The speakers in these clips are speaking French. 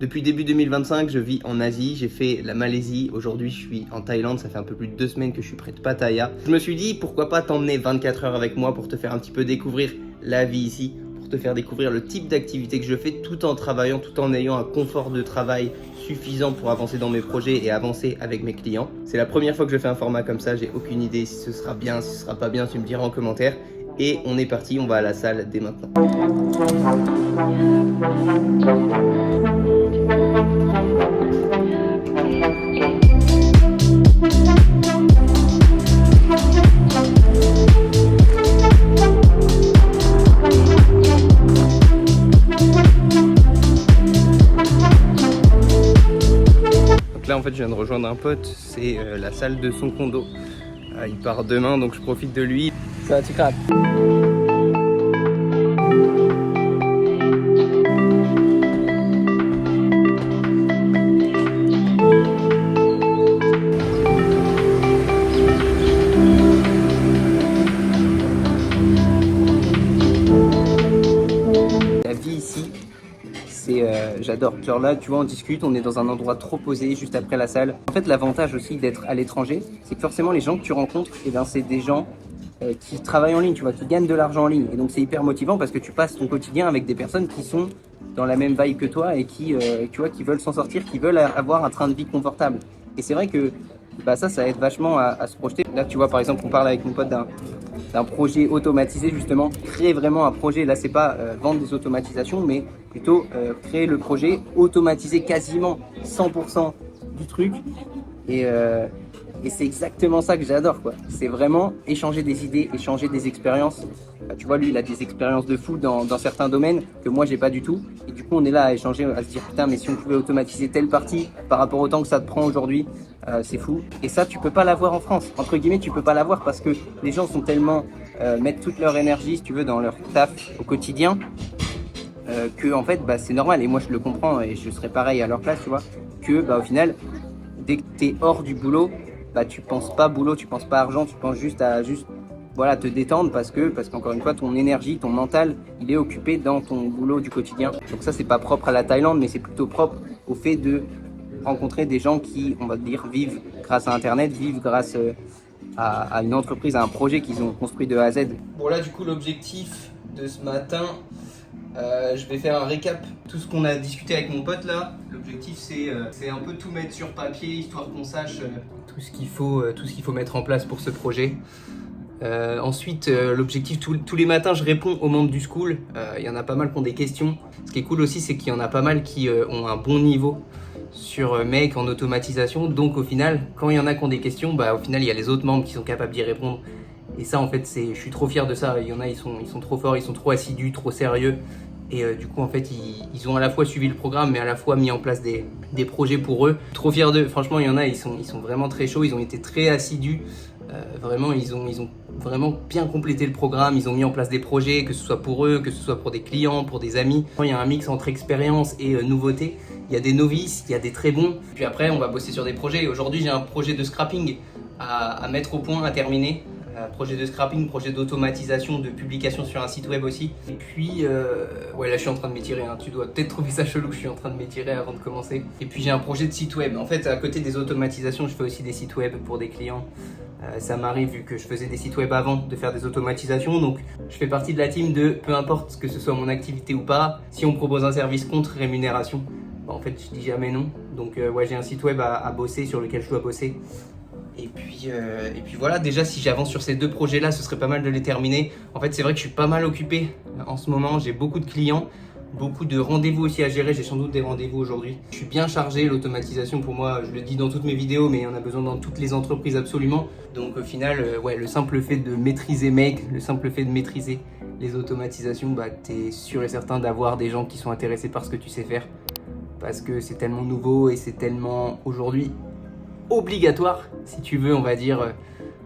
Depuis début 2025, je vis en Asie, j'ai fait la Malaisie, aujourd'hui je suis en Thaïlande, ça fait un peu plus de 2 semaines que je suis près de Pattaya. Je me suis dit pourquoi pas t'emmener 24 heures avec moi pour te faire un petit peu découvrir la vie ici, pour te faire découvrir le type d'activité que je fais tout en travaillant, tout en ayant un confort de travail suffisant pour avancer dans mes projets et avancer avec mes clients. C'est la première fois que je fais un format comme ça, j'ai aucune idée si ce sera bien, si ce sera pas bien, tu me diras en commentaire. Et on est parti, on va à la salle dès maintenant. Donc là en fait je viens de rejoindre un pote, c'est la salle de son condo. Il part demain donc je profite de lui. Ça va, tu craques? La vie ici, c'est j'adore. Genre là, tu vois, on discute, on est dans un endroit trop posé, juste après la salle. En fait, l'avantage aussi d'être à l'étranger, c'est que forcément les gens que tu rencontres, eh ben, c'est des gens qui travaillent en ligne, tu vois, qui gagnent de l'argent en ligne. Et donc c'est hyper motivant parce que tu passes ton quotidien avec des personnes qui sont dans la même vibe que toi et qui, tu vois, qui veulent s'en sortir, qui veulent avoir un train de vie confortable. Et c'est vrai que bah, ça aide vachement à se projeter. Là, tu vois, par exemple, on parle avec mon pote d'un projet automatisé, justement, créer vraiment un projet. Là, c'est pas vendre des automatisations, mais plutôt créer le projet, automatiser quasiment 100% du truc. Et c'est exactement ça que j'adore, quoi. C'est vraiment échanger des idées, échanger des expériences. Tu vois, lui, il a des expériences de fou dans certains domaines que moi, j'ai pas du tout. Et du coup, on est là à échanger, à se dire, putain, mais si on pouvait automatiser telle partie par rapport au temps que ça te prend aujourd'hui, c'est fou. Et ça, tu peux pas l'avoir en France. Entre guillemets, tu peux pas l'avoir parce que les gens sont tellement, mettent toute leur énergie, si tu veux, dans leur taf au quotidien, que, en fait, bah, c'est normal. Et moi, je le comprends et je serais pareil à leur place, tu vois, que, bah, au final, dès que t'es hors du boulot, bah tu penses pas boulot, tu penses pas argent, tu penses juste à voilà, te détendre parce qu'encore une fois ton énergie, ton mental, il est occupé dans ton boulot du quotidien. Donc ça c'est pas propre à la Thaïlande, mais c'est plutôt propre au fait de rencontrer des gens qui, on va dire, vivent grâce à internet, vivent grâce à une entreprise, à un projet qu'ils ont construit de A à Z. Bon là du coup l'objectif de ce matin, je vais faire un récap, tout ce qu'on a discuté avec mon pote là. L'objectif c'est un peu tout mettre sur papier, histoire qu'on sache tout ce qu'il faut mettre en place pour ce projet. Ensuite, l'objectif, tous les matins, je réponds aux membres du school. Il y en a pas mal qui ont des questions. Ce qui est cool aussi, c'est qu'il y en a pas mal qui ont un bon niveau sur Make en automatisation. Donc au final, quand il y en a qui ont des questions, bah, au final, il y a les autres membres qui sont capables d'y répondre. Et ça, en fait, je suis trop fier de ça. Il y en a, ils sont trop forts, ils sont trop assidus, trop sérieux. Et du coup, en fait, ils ont à la fois suivi le programme, mais à la fois mis en place des projets pour eux. Trop fier d'eux. Franchement, il y en a, ils sont vraiment très chauds. Ils ont été très assidus. Vraiment, ils ont vraiment bien complété le programme. Ils ont mis en place des projets, que ce soit pour eux, que ce soit pour des clients, pour des amis. Il y a un mix entre expérience et nouveauté. Il y a des novices, il y a des très bons. Puis après, on va bosser sur des projets. Aujourd'hui, j'ai un projet de scrapping à mettre au point, à terminer. Projet de scrapping, projet d'automatisation, de publication sur un site web aussi. Et puis, ouais, là je suis en train de m'étirer, hein. Tu dois peut-être trouver ça chelou, je suis en train de m'étirer avant de commencer. Et puis j'ai un projet de site web. En fait, à côté des automatisations, je fais aussi des sites web pour des clients. Ça m'arrive, vu que je faisais des sites web avant, de faire des automatisations. Donc je fais partie de la team de, peu importe que ce soit mon activité ou pas, si on me propose un service contre rémunération, bah, en fait je dis jamais non. Donc ouais, j'ai un site web à bosser, sur lequel je dois bosser. Et puis voilà, déjà si j'avance sur ces deux projets-là, ce serait pas mal de les terminer. En fait, c'est vrai que je suis pas mal occupé en ce moment, j'ai beaucoup de clients, beaucoup de rendez-vous aussi à gérer, j'ai sans doute des rendez-vous aujourd'hui. Je suis bien chargé, l'automatisation pour moi, je le dis dans toutes mes vidéos, mais il y en a besoin dans toutes les entreprises absolument. Donc au final, ouais, le simple fait de maîtriser Make, le simple fait de maîtriser les automatisations, bah, t'es sûr et certain d'avoir des gens qui sont intéressés par ce que tu sais faire. Parce que c'est tellement nouveau et c'est tellement aujourd'hui obligatoire si tu veux, on va dire,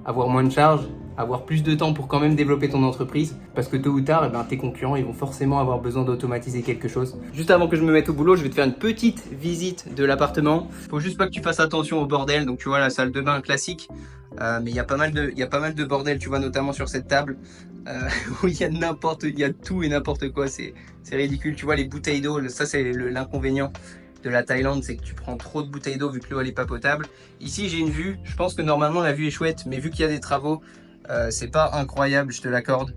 avoir moins de charges, avoir plus de temps pour quand même développer ton entreprise, parce que tôt ou tard, eh ben, tes concurrents ils vont forcément avoir besoin d'automatiser quelque chose. Juste avant que je me mette au boulot, je vais te faire une petite visite de l'appartement. Faut juste pas que tu fasses attention au bordel. Donc tu vois la salle de bain classique, mais il y a pas mal de bordel, tu vois, notamment sur cette table où il y a tout et n'importe quoi. C'est ridicule. Tu vois les bouteilles d'eau, ça c'est l'inconvénient. de la Thaïlande, c'est que tu prends trop de bouteilles d'eau vu que l'eau elle est pas potable. Ici j'ai une vue, je pense que normalement la vue est chouette, mais vu qu'il y a des travaux, c'est pas incroyable, je te l'accorde.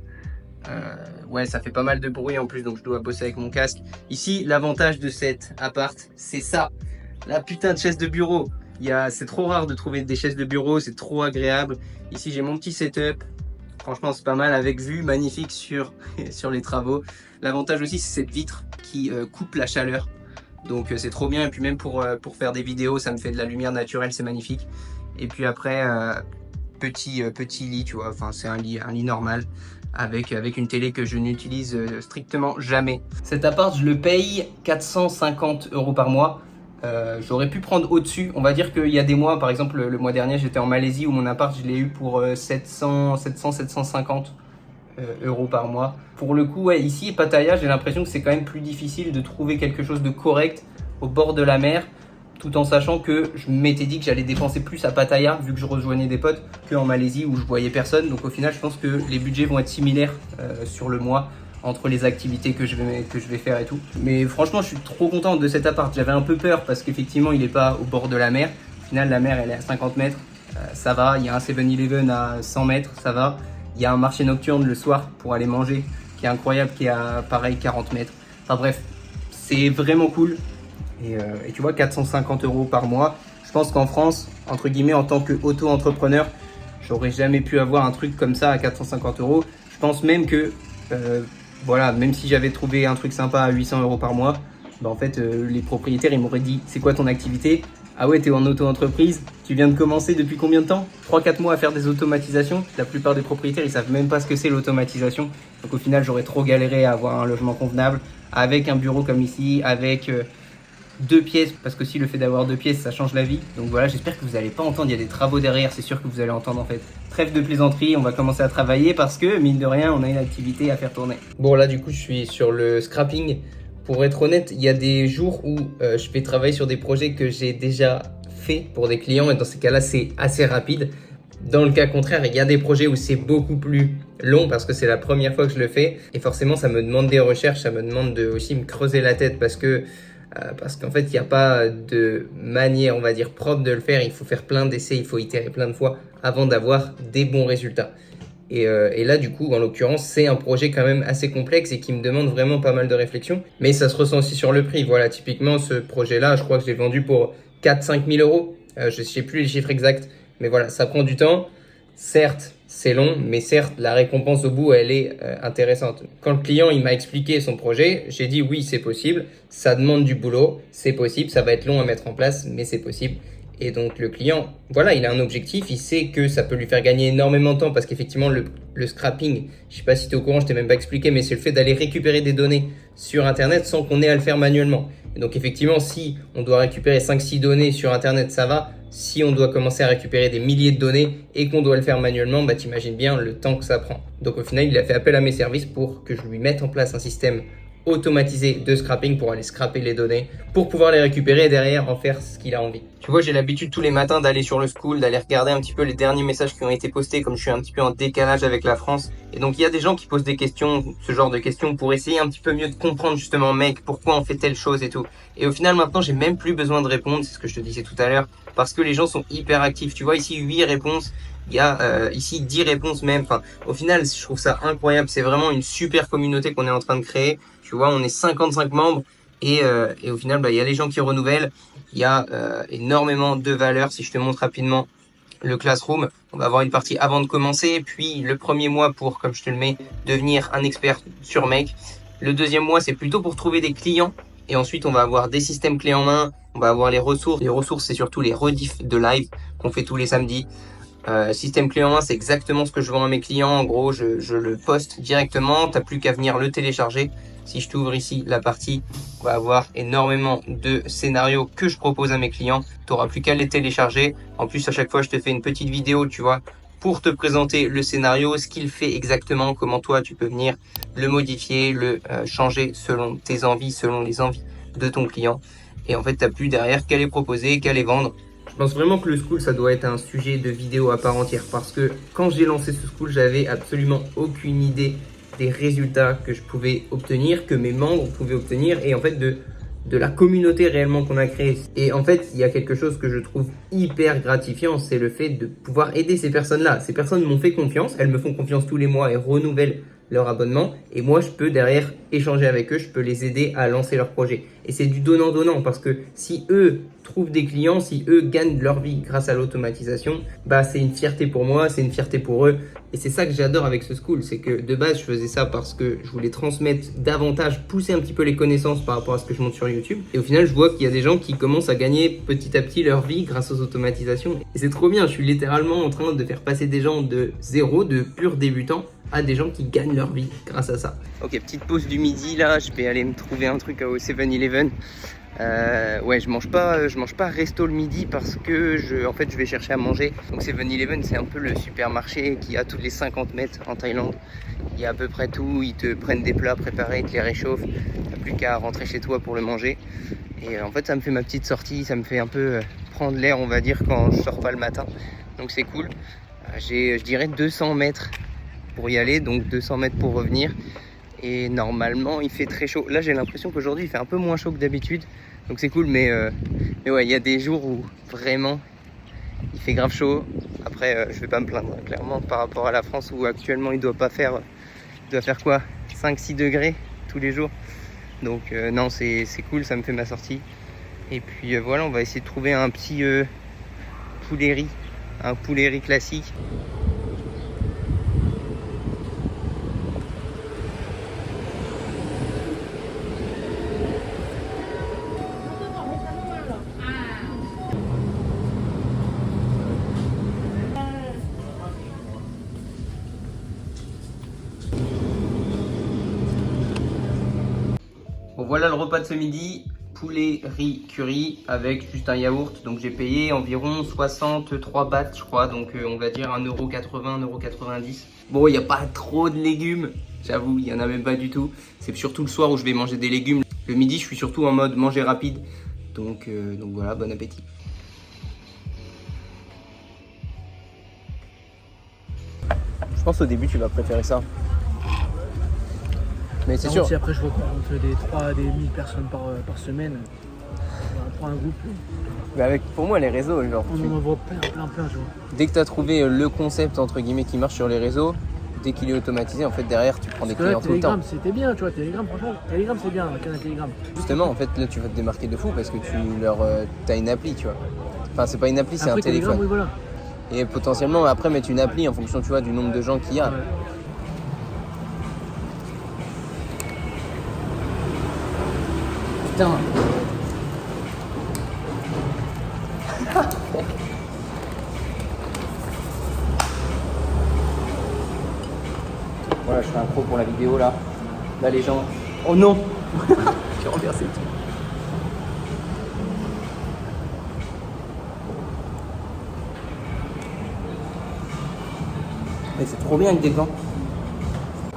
Ouais, ça fait pas mal de bruit en plus, donc je dois bosser avec mon casque. Ici, l'avantage de cet appart, c'est ça, la putain de chaise de bureau. C'est trop rare de trouver des chaises de bureau, c'est trop agréable. Ici, j'ai mon petit setup. Franchement, c'est pas mal avec vue magnifique sur, sur les travaux. L'avantage aussi, c'est cette vitre qui coupe la chaleur. Donc c'est trop bien. Et puis même pour faire des vidéos, ça me fait de la lumière naturelle, c'est magnifique. Et puis après, petit lit, tu vois. Enfin, c'est un lit normal avec une télé que je n'utilise strictement jamais. Cet appart, je le paye 450 € par mois. J'aurais pu prendre au-dessus. On va dire qu'il y a des mois, par exemple le mois dernier, j'étais en Malaisie où mon appart, je l'ai eu pour 750 € par mois. Pour le coup, ouais, ici, Pattaya, j'ai l'impression que c'est quand même plus difficile de trouver quelque chose de correct au bord de la mer, tout en sachant que je m'étais dit que j'allais dépenser plus à Pattaya, vu que je rejoignais des potes, qu'en Malaisie où je voyais personne. Donc au final, je pense que les budgets vont être similaires sur le mois, entre les activités que je vais faire et tout. Mais franchement, je suis trop content de cet appart. J'avais un peu peur parce qu'effectivement, il n'est pas au bord de la mer. Au final, la mer, elle est à 50 mètres. Ça va. Il y a un 7-Eleven à 100 mètres. Ça va. Il y a un marché nocturne le soir pour aller manger qui est incroyable, qui est à pareil 40 mètres. Enfin bref, c'est vraiment cool. Et tu vois, 450 € par mois. Je pense qu'en France, entre guillemets, en tant qu'auto-entrepreneur, j'aurais jamais pu avoir un truc comme ça à 450 €. Je pense même que voilà, même si j'avais trouvé un truc sympa à 800 € par mois, bah en fait, les propriétaires, ils m'auraient dit, c'est quoi ton activité? Ah ouais, t'es en auto-entreprise, tu viens de commencer depuis combien de temps? 3-4 mois à faire des automatisations. La plupart des propriétaires, ils savent même pas ce que c'est l'automatisation. Donc au final, j'aurais trop galéré à avoir un logement convenable, avec un bureau comme ici, avec 2 pièces, parce que si le fait d'avoir 2 pièces, ça change la vie. Donc voilà, j'espère que vous n'allez pas entendre, il y a des travaux derrière, c'est sûr que vous allez entendre en fait. Trêve de plaisanterie, on va commencer à travailler parce que, mine de rien, on a une activité à faire tourner. Bon là, du coup, je suis sur le scrapping. Pour être honnête, il y a des jours où je vais travailler sur des projets que j'ai déjà fait pour des clients et dans ces cas-là, c'est assez rapide. Dans le cas contraire, il y a des projets où c'est beaucoup plus long parce que c'est la première fois que je le fais et forcément, ça me demande des recherches, ça me demande de aussi me creuser la tête parce qu'en fait, il n'y a pas de manière, on va dire, propre de le faire. Il faut faire plein d'essais, il faut itérer plein de fois avant d'avoir des bons résultats. Et là, du coup, en l'occurrence, c'est un projet quand même assez complexe et qui me demande vraiment pas mal de réflexion. Mais ça se ressent aussi sur le prix. Voilà, typiquement, ce projet-là, je crois que je l'ai vendu pour 4-5 000 €. Je ne sais plus les chiffres exacts, mais voilà, ça prend du temps. Certes, c'est long, mais certes, la récompense au bout, elle est intéressante. Quand le client il m'a expliqué son projet, j'ai dit oui, c'est possible, ça demande du boulot, c'est possible, ça va être long à mettre en place, mais c'est possible. Et donc le client, voilà, il a un objectif, il sait que ça peut lui faire gagner énormément de temps parce qu'effectivement, le scrapping, je sais pas si tu es au courant, je t'ai même pas expliqué, mais c'est le fait d'aller récupérer des données sur Internet sans qu'on ait à le faire manuellement. Et donc effectivement, si on doit récupérer 5-6 données sur Internet, ça va. Si on doit commencer à récupérer des milliers de données et qu'on doit le faire manuellement, bah t'imagines bien le temps que ça prend. Donc au final, il a fait appel à mes services pour que je lui mette en place un système automatisé de scrapping pour aller scraper les données, pour pouvoir les récupérer et derrière en faire ce qu'il a envie. Tu vois, j'ai l'habitude tous les matins d'aller sur le Skool, d'aller regarder un petit peu les derniers messages qui ont été postés, comme je suis un petit peu en décalage avec la France. Et donc il y a des gens qui posent des questions, ce genre de questions, pour essayer un petit peu mieux de comprendre justement, mec, pourquoi on fait telle chose et tout. Et au final, maintenant, j'ai même plus besoin de répondre, c'est ce que je te disais tout à l'heure, parce que les gens sont hyper actifs. Tu vois, ici, 8 réponses. Il y a ici 10 réponses même. Enfin, au final, je trouve ça incroyable. C'est vraiment une super communauté qu'on est en train de créer. Tu vois, on est 55 membres et au final, bah, il y a les gens qui renouvellent. Il y a énormément de valeur. Si je te montre rapidement le Classroom, on va avoir une partie avant de commencer. Puis le premier mois pour, comme je te le mets, devenir un expert sur Make. Le deuxième mois, c'est plutôt pour trouver des clients. Et ensuite, on va avoir des systèmes clés en main. On va avoir les ressources. Les ressources, c'est surtout les rediffs de live qu'on fait tous les samedis. Système clé en main, c'est exactement ce que je vends à mes clients. En gros, je le poste directement. T'as plus qu'à venir le télécharger. Si je t'ouvre ici la partie, on va avoir énormément de scénarios que je propose à mes clients. Tu n'auras plus qu'à les télécharger. En plus, à chaque fois, je te fais une petite vidéo, tu vois, pour te présenter le scénario, ce qu'il fait exactement, comment toi, tu peux venir le modifier, le changer selon tes envies, selon les envies de ton client. Et en fait, tu n'as plus derrière qu'à les proposer, qu'à les vendre. Je pense vraiment que le Skool, ça doit être un sujet de vidéo à part entière parce que quand j'ai lancé ce Skool, j'avais absolument aucune idée des résultats que je pouvais obtenir, que mes membres pouvaient obtenir et en fait de de la communauté réellement qu'on a créée. Et en fait, il y a quelque chose que je trouve hyper gratifiant, c'est le fait de pouvoir aider ces personnes-là. Ces personnes m'ont fait confiance, elles me font confiance tous les mois et renouvellent leur abonnement. Et moi, je peux derrière échanger avec eux, je peux les aider à lancer leur projet. Et c'est du donnant-donnant parce que si eux trouvent des clients, si eux gagnent leur vie grâce à l'automatisation, bah c'est une fierté pour moi, c'est une fierté pour eux. Et c'est ça que j'adore avec ce school, c'est que de base, je faisais ça parce que je voulais transmettre davantage, pousser un petit peu les connaissances par rapport à ce que je monte sur YouTube. Et au final, je vois qu'il y a des gens qui commencent à gagner petit à petit leur vie grâce aux automatisations. Et c'est trop bien, je suis littéralement en train de faire passer des gens de zéro, de purs débutants, à des gens qui gagnent leur vie grâce à ça. Ok, petite pause du midi là, je vais aller me trouver un truc au 7-Eleven. Ouais, je mange pas resto le midi parce que en fait je vais chercher à manger. Donc 7-Eleven, c'est un peu le supermarché qui a tous les 50 mètres en Thaïlande. Il y a à peu près tout, ils te prennent des plats préparés, ils te les réchauffent. T'as plus qu'à rentrer chez toi pour le manger. Et en fait ça me fait ma petite sortie, ça me fait un peu prendre l'air on va dire quand je sors pas le matin. Donc c'est cool. J'ai je dirais 200 mètres pour y aller, donc 200 mètres pour revenir. Et normalement il fait très chaud. Là j'ai l'impression qu'aujourd'hui il fait un peu moins chaud que d'habitude. Donc c'est cool, mais ouais, il y a des jours où vraiment il fait grave chaud. Après je vais pas me plaindre hein, clairement par rapport à la France où actuellement il doit faire quoi, 5-6 degrés tous les jours. Donc non, c'est cool, ça me fait ma sortie. Et puis voilà, on va essayer de trouver un petit poulet riz, un poulet riz classique. Bon, voilà le repas de ce midi, poulet, riz, curry avec juste un yaourt. Donc j'ai payé environ 63 bahts je crois, donc on va dire 1,80 €, 1,90 €. Bon, il n'y a pas trop de légumes, j'avoue, il n'y en a même pas du tout. C'est surtout le soir où je vais manger des légumes. Le midi, je suis surtout en mode manger rapide. Donc voilà, bon appétit. Je pense au début tu vas préférer ça. Mais c'est sûr. Si après je vois qu'on fait des 1000 personnes par semaine, on prend un groupe. Mais pour moi les réseaux, genre. On en voit plein, tu vois. Dès que tu as trouvé le concept entre guillemets qui marche sur les réseaux, dès qu'il est automatisé, en fait derrière tu prends des clients tout le temps. Telegram c'était bien, tu vois, Telegram franchement, Telegram c'est bien, un canal Telegram. Justement en fait là tu vas te démarquer de fou parce que t'as une appli, tu vois. Enfin c'est pas une appli, c'est un téléphone. Oui, voilà. Et potentiellement après mettre une appli en fonction tu vois du nombre de gens qu'il y a. Ouais. Putain. Voilà, je fais un pro pour la vidéo là. Là les gens. Oh non. J'ai renversé tout. Mais c'est trop bien avec des gants.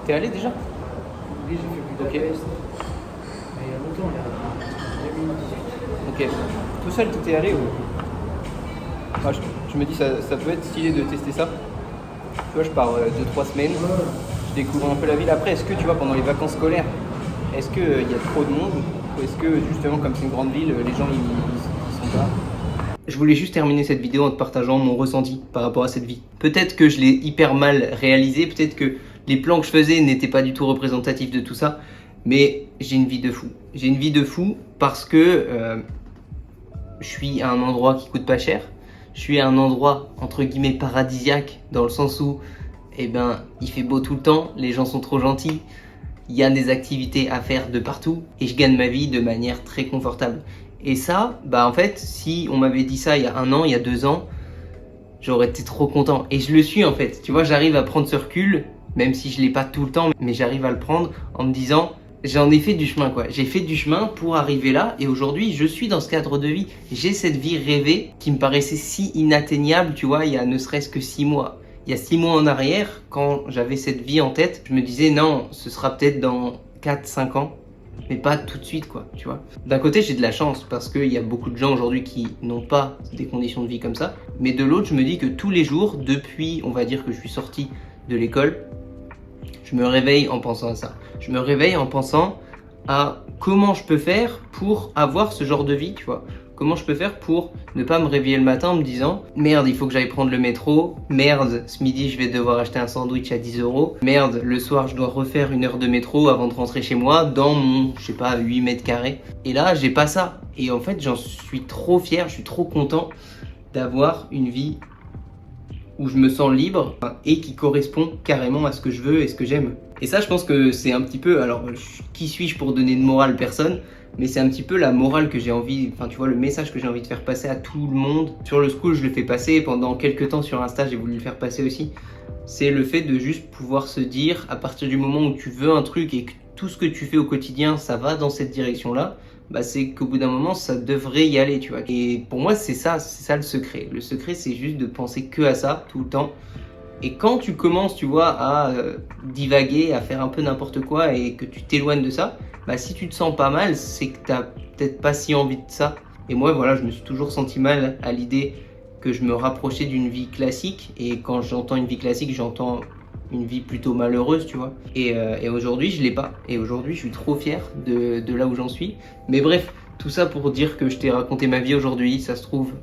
T'es allé déjà? Oui, j'ai fait plus de tests. Mais il y a longtemps, il y a 2018. Ok. Tout seul, t'étais allé ou? Moi, je me dis, ça peut être stylé de tester ça. Tu vois, je pars 2-3 semaines. Je découvre un peu la ville. Après, est-ce que tu vois, pendant les vacances scolaires, est-ce qu'il y a trop de monde? Ou est-ce que justement, comme c'est une grande ville, les gens ils sont pas? Je voulais juste terminer cette vidéo en te partageant mon ressenti par rapport à cette vie. Peut-être que je l'ai hyper mal réalisé, peut-être que les plans que je faisais n'étaient pas du tout représentatifs de tout ça, mais j'ai une vie de fou. J'ai une vie de fou parce que je suis à un endroit qui coûte pas cher. Je suis à un endroit entre guillemets paradisiaque dans le sens où eh ben, il fait beau tout le temps, les gens sont trop gentils, il y a des activités à faire de partout et je gagne ma vie de manière très confortable. Et ça, bah en fait, si on m'avait dit ça il y a 1 an, il y a 2 ans, j'aurais été trop content. Et je le suis en fait. Tu vois, j'arrive à prendre ce recul, même si je l'ai pas tout le temps, mais j'arrive à le prendre en me disant, j'en ai fait du chemin quoi. J'ai fait du chemin pour arriver là et aujourd'hui, je suis dans ce cadre de vie. J'ai cette vie rêvée qui me paraissait si inatteignable, tu vois, il y a ne serait-ce que 6 mois. Il y a 6 mois en arrière, quand j'avais cette vie en tête, je me disais non, ce sera peut-être dans 4-5 ans. Mais pas tout de suite quoi, tu vois. D'un côté j'ai de la chance parce qu'il y a beaucoup de gens aujourd'hui qui n'ont pas des conditions de vie comme ça. Mais de l'autre je me dis que tous les jours, depuis on va dire que je suis sorti de l'école, je me réveille en pensant à ça. Je me réveille en pensant à comment je peux faire pour avoir ce genre de vie, tu vois? Comment je peux faire pour ne pas me réveiller le matin en me disant merde, il faut que j'aille prendre le métro, merde, ce midi je vais devoir acheter un sandwich à 10 €, merde, le soir je dois refaire 1 heure de métro avant de rentrer chez moi dans mon, je sais pas, 8 mètres carrés. Et là, j'ai pas ça. Et en fait, j'en suis trop fier, je suis trop content d'avoir une vie où je me sens libre et qui correspond carrément à ce que je veux et ce que j'aime. Et ça, je pense que c'est un petit peu, alors qui suis-je pour donner de morale? Personne, mais c'est un petit peu la morale que j'ai envie, enfin tu vois, le message que j'ai envie de faire passer à tout le monde. Sur le school, je le fais passer, pendant quelques temps sur Insta, j'ai voulu le faire passer aussi. C'est le fait de juste pouvoir se dire, à partir du moment où tu veux un truc et que tout ce que tu fais au quotidien, ça va dans cette direction-là, bah c'est qu'au bout d'un moment, ça devrait y aller, tu vois. Et pour moi, c'est ça le secret. Le secret, c'est juste de penser que à ça, tout le temps. Et quand tu commences, tu vois, à divaguer, à faire un peu n'importe quoi et que tu t'éloignes de ça, bah si tu te sens pas mal, c'est que t'as peut-être pas si envie de ça. Et moi, voilà, je me suis toujours senti mal à l'idée que je me rapprochais d'une vie classique. Et quand j'entends une vie classique, j'entends une vie plutôt malheureuse, tu vois. Et aujourd'hui, je l'ai pas. Et aujourd'hui, je suis trop fier de là où j'en suis. Mais bref, tout ça pour dire que je t'ai raconté ma vie aujourd'hui. Ça se trouve,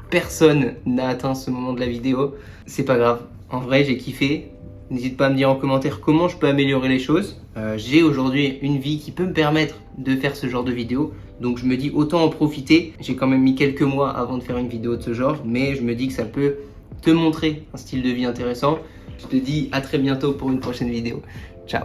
personne n'a atteint ce moment de la vidéo. C'est pas grave. En vrai, j'ai kiffé. N'hésite pas à me dire en commentaire comment je peux améliorer les choses. J'ai aujourd'hui une vie qui peut me permettre de faire ce genre de vidéo. Donc je me dis autant en profiter. J'ai quand même mis quelques mois avant de faire une vidéo de ce genre. Mais je me dis que ça peut te montrer un style de vie intéressant. Je te dis à très bientôt pour une prochaine vidéo. Ciao!